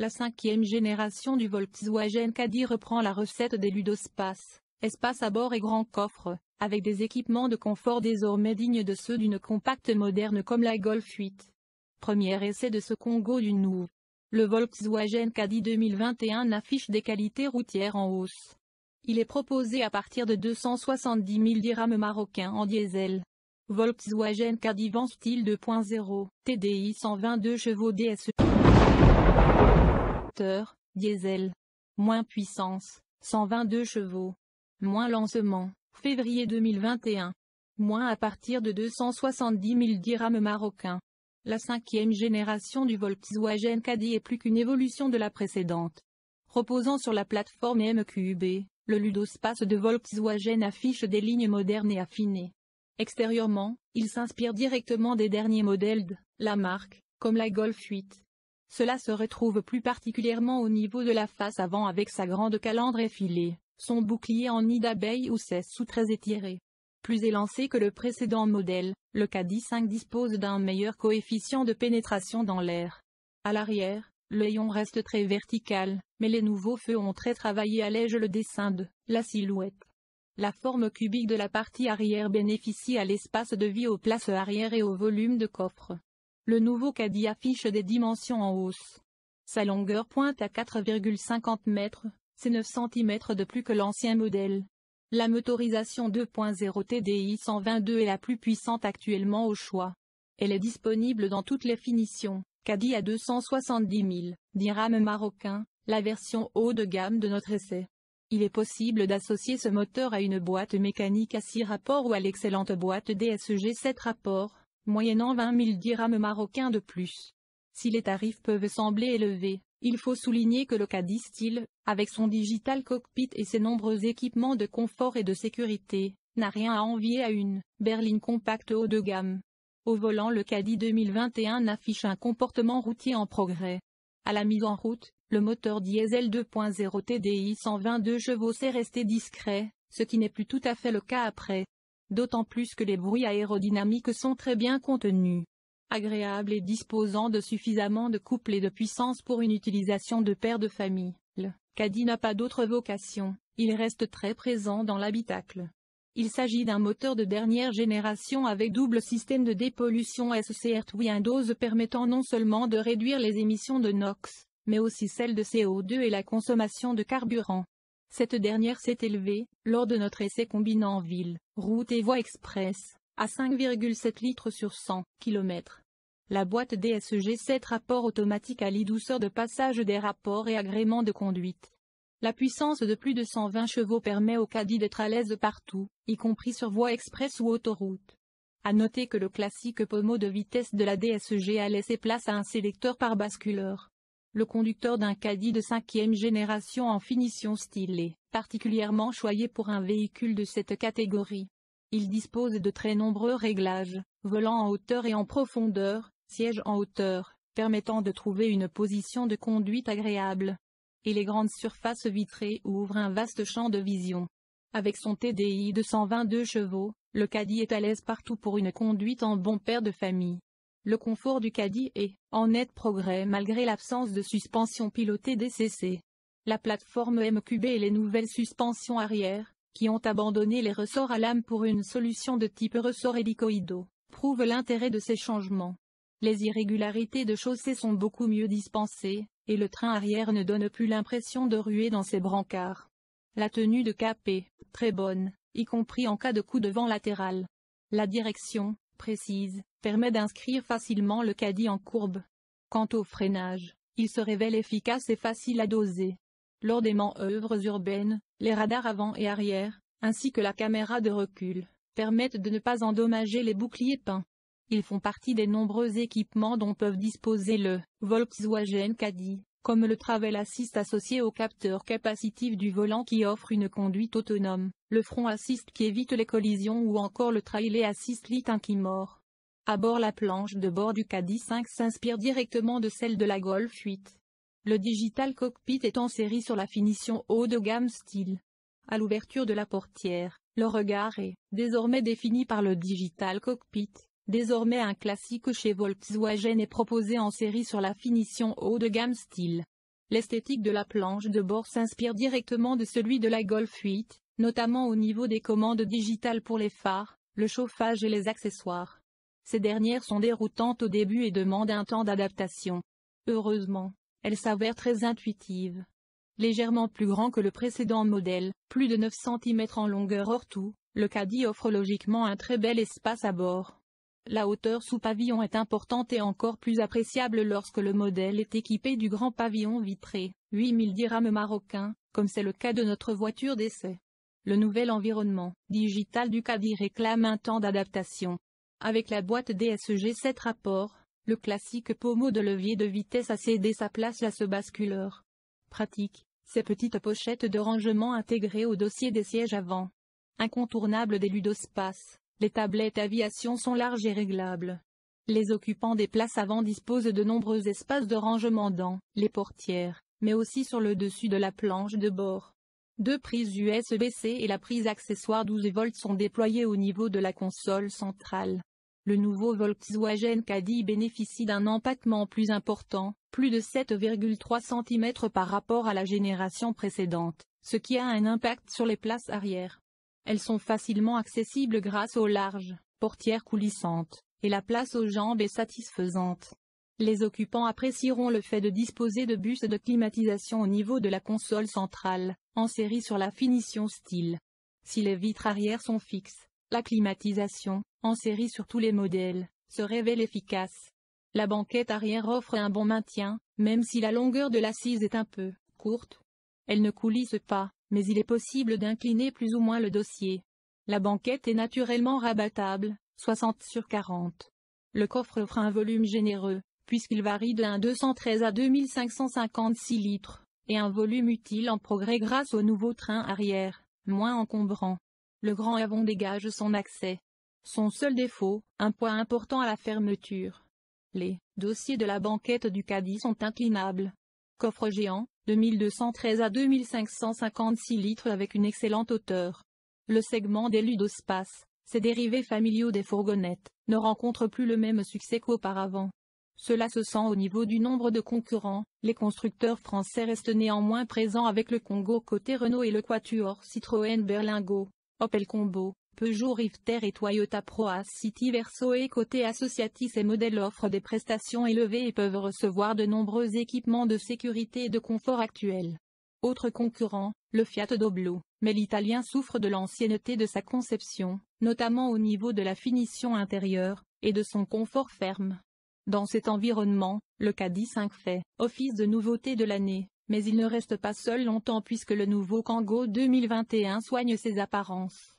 La 5e génération du Volkswagen Caddy reprend la recette des Ludospace, espace à bord et grand coffre, avec des équipements de confort désormais dignes de ceux d'une compacte moderne comme la Golf 8. Premier essai de ce Congo d'une nouve. Le Volkswagen Caddy 2021 affiche des qualités routières en hausse. Il est proposé à partir de 270 000 dirhams marocains en diesel. Volkswagen Caddy Van Style 2.0, TDI 122 chevaux DSE. Diesel. Moins puissance, 122 chevaux. Moins lancement, février 2021. Moins à partir de 270 000 dirhams marocains. La 5e génération du Volkswagen Caddy est plus qu'une évolution de la précédente. Reposant sur la plateforme MQB, le Ludospace de Volkswagen affiche des lignes modernes et affinées. Extérieurement, il s'inspire directement des derniers modèles de la marque, comme la Golf 8. Cela se retrouve plus particulièrement au niveau de la face avant avec sa grande calandre effilée, son bouclier en nid d'abeille ou ses sous très étirés. Plus élancé que le précédent modèle, le Caddy 5 dispose d'un meilleur coefficient de pénétration dans l'air. À l'arrière, le hayon reste très vertical, mais les nouveaux feux ont très travaillé allègent le dessin de la silhouette. La forme cubique de la partie arrière bénéficie à l'espace de vie aux places arrière et au volume de coffre. Le nouveau Caddy affiche des dimensions en hausse. Sa longueur pointe à 4,50 mètres, c'est 9 cm de plus que l'ancien modèle. La motorisation 2.0 TDI 122 est la plus puissante actuellement au choix. Elle est disponible dans toutes les finitions. Caddy à 270 000 dirhams marocains, la version haut de gamme de notre essai. Il est possible d'associer ce moteur à une boîte mécanique à 6 rapports ou à l'excellente boîte DSG 7 rapports, moyennant 20 000 dirhams marocains de plus. Si les tarifs peuvent sembler élevés, il faut souligner que le Caddy Style, avec son digital cockpit et ses nombreux équipements de confort et de sécurité, n'a rien à envier à une berline compacte haut de gamme. Au volant, le Caddy 2021 affiche un comportement routier en progrès. À la mise en route, le moteur diesel 2.0 TDI 122 chevaux s'est resté discret, ce qui n'est plus tout à fait le cas après. D'autant plus que les bruits aérodynamiques sont très bien contenus. Agréable et disposant de suffisamment de couple et de puissance pour une utilisation de père de famille, le Caddy n'a pas d'autre vocation, il reste très présent dans l'habitacle. Il s'agit d'un moteur de dernière génération avec double système de dépollution SCR Windows permettant non seulement de réduire les émissions de NOx, mais aussi celles de CO2 et la consommation de carburant. Cette dernière s'est élevée, lors de notre essai combinant ville, route et voie express, à 5,7 litres sur 100 km. La boîte DSG 7 rapport automatique allie douceur de passage des rapports et agrément de conduite. La puissance de plus de 120 chevaux permet au Caddy d'être à l'aise partout, y compris sur voie express ou autoroute. À noter que le classique pommeau de vitesse de la DSG a laissé place à un sélecteur par basculeur. Le conducteur d'un Caddy de 5e génération en finition style est particulièrement choyé pour un véhicule de cette catégorie. Il dispose de très nombreux réglages, volant en hauteur et en profondeur, siège en hauteur, permettant de trouver une position de conduite agréable. Et les grandes surfaces vitrées ouvrent un vaste champ de vision. Avec son TDI de 122 chevaux, le Caddy est à l'aise partout pour une conduite en bon père de famille. Le confort du Caddy est en net progrès malgré l'absence de suspension pilotée DCC. La plateforme MQB et les nouvelles suspensions arrière, qui ont abandonné les ressorts à lame pour une solution de type ressort hélicoïdaux, prouvent l'intérêt de ces changements. Les irrégularités de chaussée sont beaucoup mieux dispensées, et le train arrière ne donne plus l'impression de ruer dans ses brancards. La tenue de cap est très bonne, y compris en cas de coup de vent latéral. La direction, précise, permet d'inscrire facilement le Caddy en courbe. Quant au freinage, il se révèle efficace et facile à doser. Lors des manœuvres urbaines, les radars avant et arrière, ainsi que la caméra de recul, permettent de ne pas endommager les boucliers peints. Ils font partie des nombreux équipements dont peuvent disposer le Volkswagen Caddy, comme le Travel Assist associé au capteur capacitif du volant qui offre une conduite autonome, le Front Assist qui évite les collisions ou encore le Trailer Assist Light qui mord. À bord, la planche de bord du Caddy 5 s'inspire directement de celle de la Golf 8. Le Digital Cockpit est en série sur la finition haut de gamme style. À l'ouverture de la portière, le regard est désormais défini par le Digital Cockpit. Désormais un classique chez Volkswagen est proposé en série sur la finition haut de gamme style. L'esthétique de la planche de bord s'inspire directement de celui de la Golf 8, notamment au niveau des commandes digitales pour les phares, le chauffage et les accessoires. Ces dernières sont déroutantes au début et demandent un temps d'adaptation. Heureusement, elles s'avèrent très intuitives. Légèrement plus grand que le précédent modèle, plus de 9 cm en longueur hors tout, le Caddy offre logiquement un très bel espace à bord. La hauteur sous pavillon est importante et encore plus appréciable lorsque le modèle est équipé du grand pavillon vitré, 8000 dirhams marocains, comme c'est le cas de notre voiture d'essai. Le nouvel environnement digital du Caddy réclame un temps d'adaptation. Avec la boîte DSG 7 rapports, le classique pommeau de levier de vitesse a cédé sa place à ce basculeur. Pratique, ces petites pochettes de rangement intégrées au dossier des sièges avant. Incontournable des ludospaces, les tablettes aviation sont larges et réglables. Les occupants des places avant disposent de nombreux espaces de rangement dans les portières, mais aussi sur le dessus de la planche de bord. 2 prises USB-C et la prise accessoire 12 volts sont déployées au niveau de la console centrale. Le nouveau Volkswagen Caddy bénéficie d'un empattement plus important, plus de 7,3 cm par rapport à la génération précédente, ce qui a un impact sur les places arrière. Elles sont facilement accessibles grâce aux larges portières coulissantes, et la place aux jambes est satisfaisante. Les occupants apprécieront le fait de disposer de bus de climatisation au niveau de la console centrale, en série sur la finition style. Si les vitres arrière sont fixes, la climatisation, en série sur tous les modèles, se révèle efficace. La banquette arrière offre un bon maintien, même si la longueur de l'assise est un peu courte. Elle ne coulisse pas, mais il est possible d'incliner plus ou moins le dossier. La banquette est naturellement rabattable, 60/40. Le coffre offre un volume généreux, puisqu'il varie de 1,213 à 2556 litres, et un volume utile en progrès grâce au nouveau train arrière, moins encombrant. Le grand avant dégage son accès. Son seul défaut, un poids important à la fermeture. Les dossiers de la banquette du Caddy sont inclinables. Coffre géant, de 1213 à 2556 litres avec une excellente hauteur. Le segment des ludospaces, ces dérivés familiaux des fourgonnettes, ne rencontre plus le même succès qu'auparavant. Cela se sent au niveau du nombre de concurrents. Les constructeurs français restent néanmoins présents avec le Congo côté Renault et le Quatuor Citroën Berlingo, Opel Combo, Peugeot Rifter et Toyota Proace City Verso, et côté Associati ces modèles offrent des prestations élevées et peuvent recevoir de nombreux équipements de sécurité et de confort actuels. Autre concurrent, le Fiat Doblo, mais l'italien souffre de l'ancienneté de sa conception, notamment au niveau de la finition intérieure, et de son confort ferme. Dans cet environnement, le Caddy 5 fait office de nouveauté de l'année, mais il ne reste pas seul longtemps puisque le nouveau Kangoo 2021 soigne ses apparences.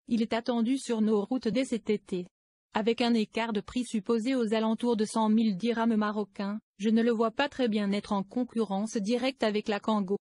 Il est attendu sur nos routes dès cet été. Avec un écart de prix supposé aux alentours de 100 000 dirhams marocains, je ne le vois pas très bien être en concurrence directe avec la Kangoo.